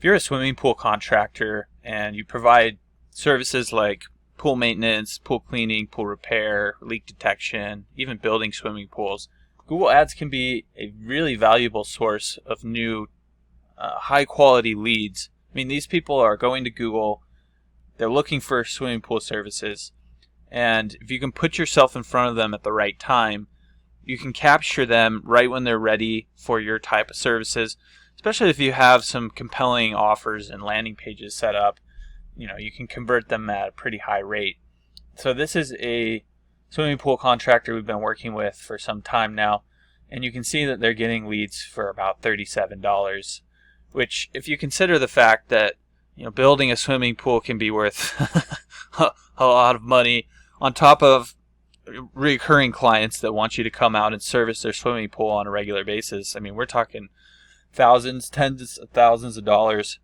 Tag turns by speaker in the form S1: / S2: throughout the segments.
S1: if you're a swimming pool contractor and you provide services like pool maintenance, pool cleaning, pool repair, leak detection, even building swimming pools, Google Ads can be a really valuable source of new high quality leads. I mean, these people are going to Google, they're looking for swimming pool services, and if you can put yourself in front of them at the right time, you can capture them right when they're ready for your type of services, especially if you have some compelling offers and landing pages set up. You can convert them at a pretty high rate. So this is a swimming pool contractor we've been working with for some time now, and you can see that they're getting leads for about $37, which, if you consider the fact that building a swimming pool can be worth a lot of money, on top of recurring clients that want you to come out and service their swimming pool on a regular basis. I mean, we're talking thousands, tens of thousands of dollars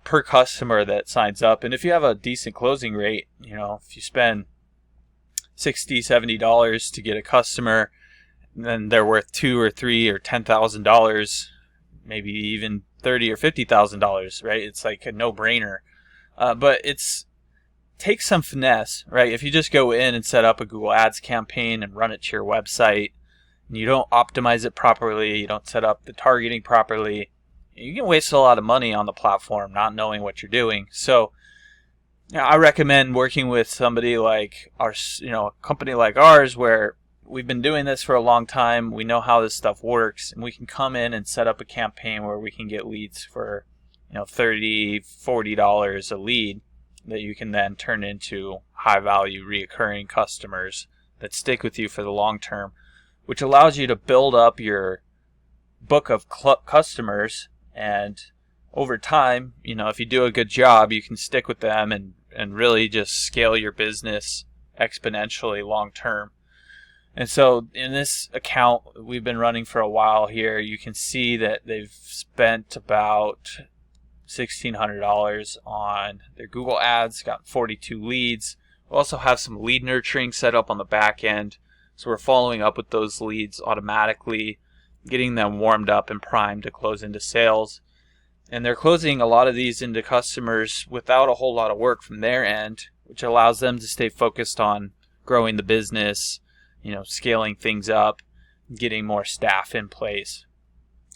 S1: per customer that signs up. And if you have a decent closing rate, if you spend $60, $70 to get a customer, then they're worth $2 or $3 or $10,000, maybe even $30,000 or $50,000, right? It's like a no-brainer. But takes some finesse, right? If you just go in and set up a Google Ads campaign and run it to your website, and you don't optimize it properly, you don't set up the targeting properly, you can waste a lot of money on the platform not knowing what you're doing. So I recommend working with somebody like a company like ours, where we've been doing this for a long time. We know how this stuff works, and we can come in and set up a campaign where we can get leads for $30, $40 a lead that you can then turn into high value reoccurring customers that stick with you for the long term, which allows you to build up your book of customers. And over time, if you do a good job, you can stick with them and really just scale your business exponentially long term. And so in this account we've been running for a while here, you can see that they've spent about $1,600 on their Google Ads, got 42 leads. We also have some lead nurturing set up on the back end, so we're following up with those leads automatically, getting them warmed up and primed to close into sales. And they're closing a lot of these into customers without a whole lot of work from their end, which allows them to stay focused on growing the business, scaling things up, getting more staff in place.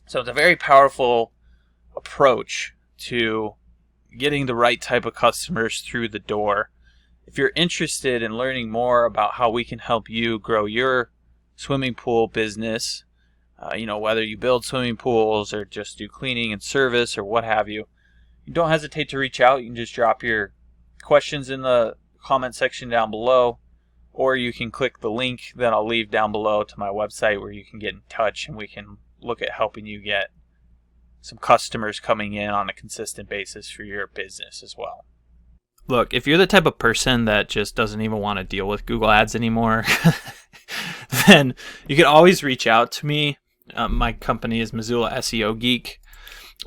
S1: So it's a very powerful approach to getting the right type of customers through the door. If you're interested in learning more about how we can help you grow your swimming pool business, whether you build swimming pools or just do cleaning and service or what have you, don't hesitate to reach out. You can just drop your questions in the comment section down below, or you can click the link that I'll leave down below to my website where you can get in touch and we can look at helping you get some customers coming in on a consistent basis for your business as well.
S2: Look, if you're the type of person that just doesn't even want to deal with Google Ads anymore, then you can always reach out to me. My company is Missoula SEO Geek.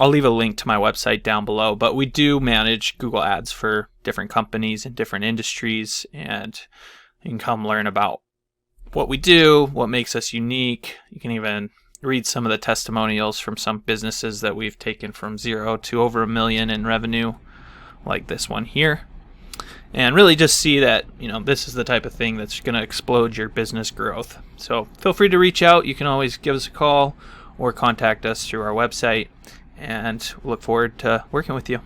S2: I'll leave a link to my website down below, but we do manage Google Ads for different companies in different industries, and you can come learn about what we do, what makes us unique. You can even read some of the testimonials from some businesses that we've taken from 0 to over $1 million in revenue, like this one here, and really just see that this is the type of thing that's going to explode your business growth. So feel free to reach out. You can always give us a call or contact us through our website, and we'll look forward to working with you.